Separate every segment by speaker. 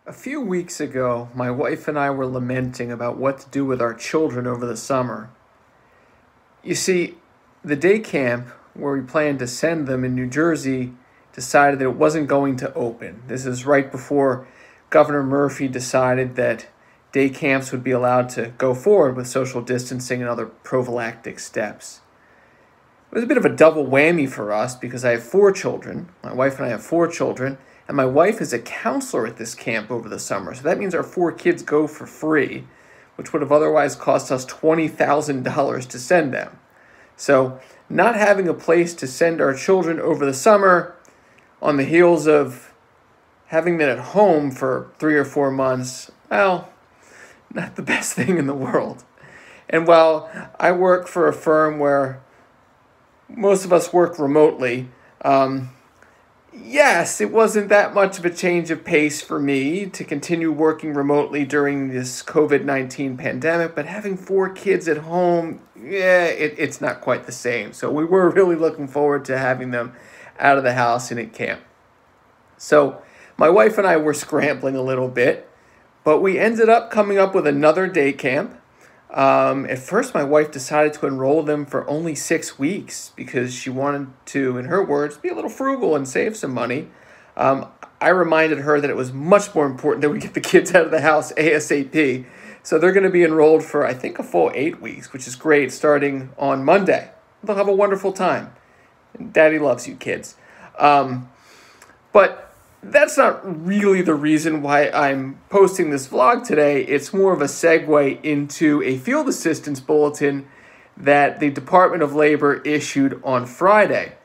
Speaker 1: A few weeks ago, my wife and I were lamenting about what to do with our children over the summer. You see, the day camp where we planned to send them in New Jersey decided that it wasn't going to open. This is right before Governor Murphy decided that day camps would be allowed to go forward with social distancing and other prophylactic steps. It was a bit of a double whammy for us because I have 4 children. My wife and I have 4 children. And my wife is a counselor at this camp over the summer. So that means our 4 kids go for free, which would have otherwise cost us $20,000 to send them. So not having a place to send our children over the summer on the heels of having them at home for 3 or 4 months, well, not the best thing in the world. And while I work for a firm where most of us work remotely, yes, it wasn't that much of a change of pace for me to continue working remotely during this COVID-19 pandemic, but having 4 kids at home, it's not quite the same. So we were really looking forward to having them out of the house and at camp. So my wife and I were scrambling a little bit, but we ended up coming up with another day camp. At first, my wife decided to enroll them for only 6 weeks because she wanted to, in her words, be a little frugal and save some money. I reminded her that it was much more important that we get the kids out of the house ASAP. So they're going to be enrolled for, I think, a full 8 weeks, which is great, starting on Monday. They'll have a wonderful time. Daddy loves you, kids. But that's not really the reason why I'm posting this vlog today. It's more of a segue into a Field Assistance Bulletin that the Department of Labor issued on Friday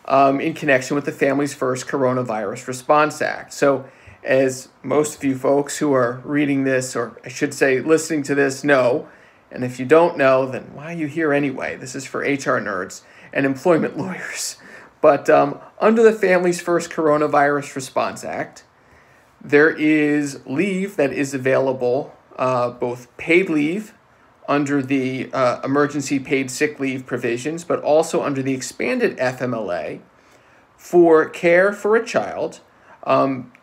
Speaker 1: in connection with the Families First Coronavirus Response Act. So as most of you folks who are reading this, or I should say listening to this, know, and if you don't know, then why are you here anyway? This is for HR nerds and employment lawyers. But under the Families First Coronavirus Response Act, there is leave that is available, both paid leave under the emergency paid sick leave provisions, but also under the expanded FMLA for care for a child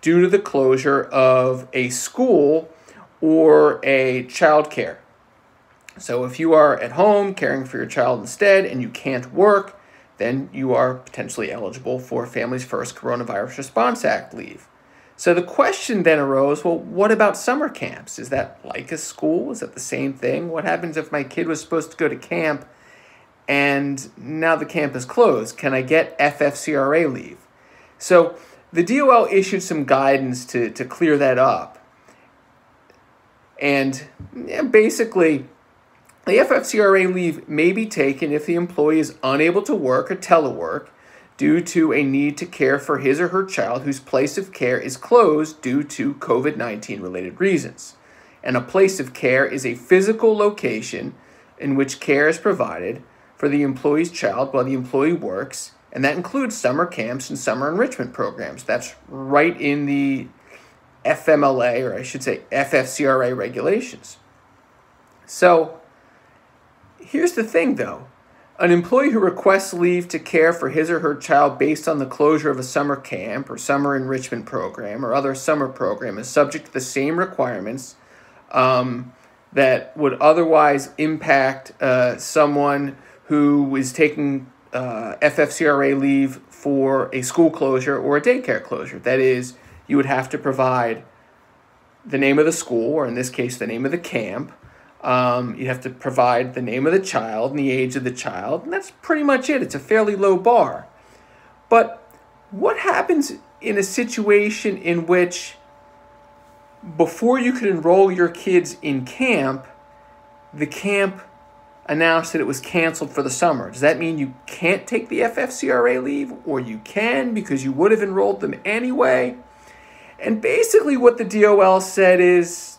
Speaker 1: due to the closure of a school or a child care. So if you are at home caring for your child instead and you can't work, then you are potentially eligible for Families First Coronavirus Response Act leave. So the question then arose, well, what about summer camps? Is that like a school? Is that the same thing? What happens if my kid was supposed to go to camp and now the camp is closed? Can I get FFCRA leave? So the DOL issued some guidance to clear that up. And basically, the FFCRA leave may be taken if the employee is unable to work or telework due to a need to care for his or her child whose place of care is closed due to COVID-19 related reasons. And a place of care is a physical location in which care is provided for the employee's child while the employee works, and that includes summer camps and summer enrichment programs. That's right in the FMLA, or I should say FFCRA regulations. So here's the thing, though. An employee who requests leave to care for his or her child based on the closure of a summer camp or summer enrichment program or other summer program is subject to the same requirements that would otherwise impact someone who is taking FFCRA leave for a school closure or a daycare closure. That is, you would have to provide the name of the school, or in this case, the name of the camp. You have to provide the name of the child and the age of the child, and that's pretty much it. It's a fairly low bar. But what happens in a situation in which before you could enroll your kids in camp, the camp announced that it was canceled for the summer? Does that mean you can't take the FFCRA leave, or you can because you would have enrolled them anyway? And basically what the DOL said is,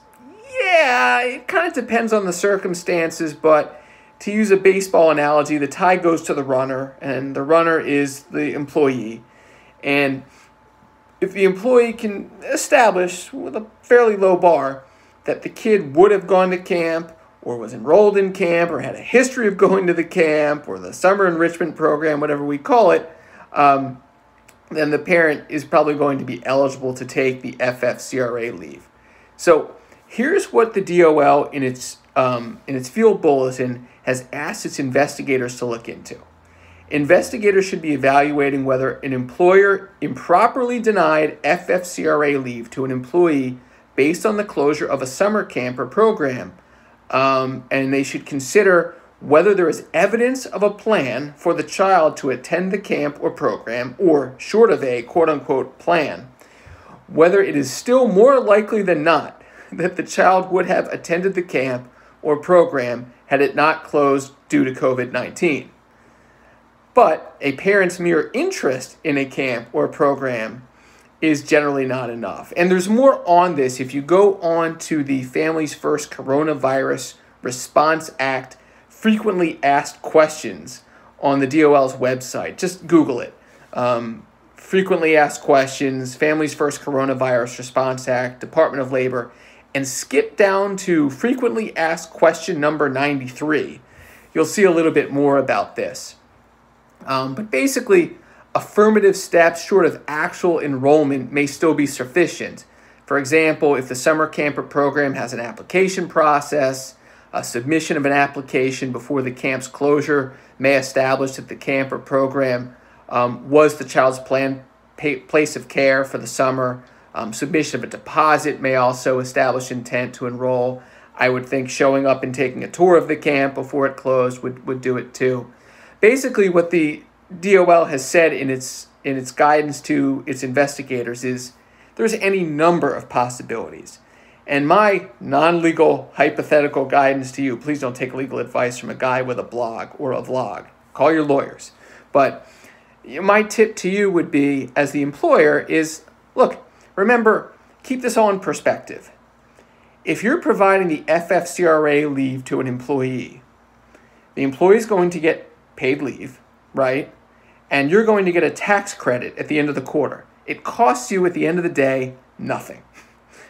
Speaker 1: yeah, it kind of depends on the circumstances, but to use a baseball analogy, the tie goes to the runner, and the runner is the employee. And if the employee can establish with a fairly low bar that the kid would have gone to camp or was enrolled in camp or had a history of going to the camp or the summer enrichment program, whatever we call it, then the parent is probably going to be eligible to take the FFCRA leave. So here's what the DOL in its field bulletin has asked its investigators to look into. Investigators should be evaluating whether an employer improperly denied FFCRA leave to an employee based on the closure of a summer camp or program, and they should consider whether there is evidence of a plan for the child to attend the camp or program, or short of a quote-unquote plan, whether it is still more likely than not that the child would have attended the camp or program had it not closed due to COVID-19. But a parent's mere interest in a camp or program is generally not enough. And there's more on this if you go on to the Families First Coronavirus Response Act frequently asked questions on the DOL's website. Just Google it. Frequently asked questions, Families First Coronavirus Response Act, Department of Labor, and skip down to frequently asked question number 93. You'll see a little bit more about this. But basically, affirmative steps short of actual enrollment may still be sufficient. For example, if the summer camp or program has an application process, a submission of an application before the camp's closure may establish that the camp or program was the child's planned place of care for the summer. Submission of a deposit may also establish intent to enroll. I would think showing up and taking a tour of the camp before it closed would do it too. Basically, what the DOL has said in its guidance to its investigators is there's any number of possibilities. And my non-legal hypothetical guidance to you, please don't take legal advice from a guy with a blog or a vlog. Call your lawyers. But my tip to you would be, as the employer, is, look, remember, keep this all in perspective. If you're providing the FFCRA leave to an employee, the employee is going to get paid leave, right? And you're going to get a tax credit at the end of the quarter. It costs you, at the end of the day, nothing,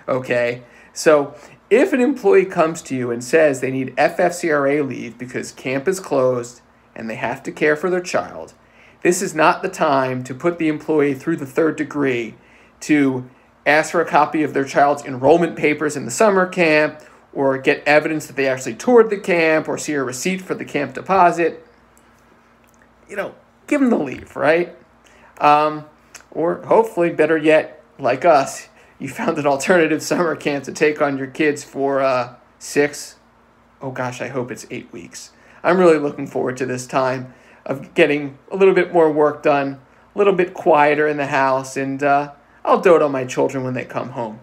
Speaker 1: okay? So if an employee comes to you and says they need FFCRA leave because camp is closed and they have to care for their child, this is not the time to put the employee through the third degree to ask for a copy of their child's enrollment papers in the summer camp, or get evidence that they actually toured the camp, or see a receipt for the camp deposit. Give them the leave, right? Or hopefully, better yet, like us, you found an alternative summer camp to take on your kids for 8 weeks. I'm really looking forward to this time of getting a little bit more work done, a little bit quieter in the house, and I'll dote on my children when they come home.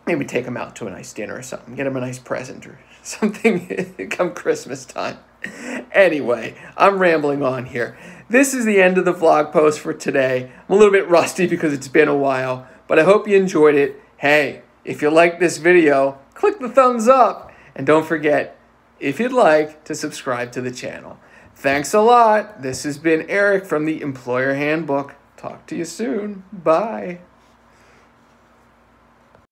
Speaker 1: Maybe take them out to a nice dinner or something, get them a nice present or something come Christmas time. Anyway, I'm rambling on here. This is the end of the vlog post for today. I'm a little bit rusty because it's been a while, but I hope you enjoyed it. Hey, if you like this video, click the thumbs up, and don't forget, if you'd like, to subscribe to the channel. Thanks a lot. This has been Eric from the Employer Handbook. Talk to you soon. Bye.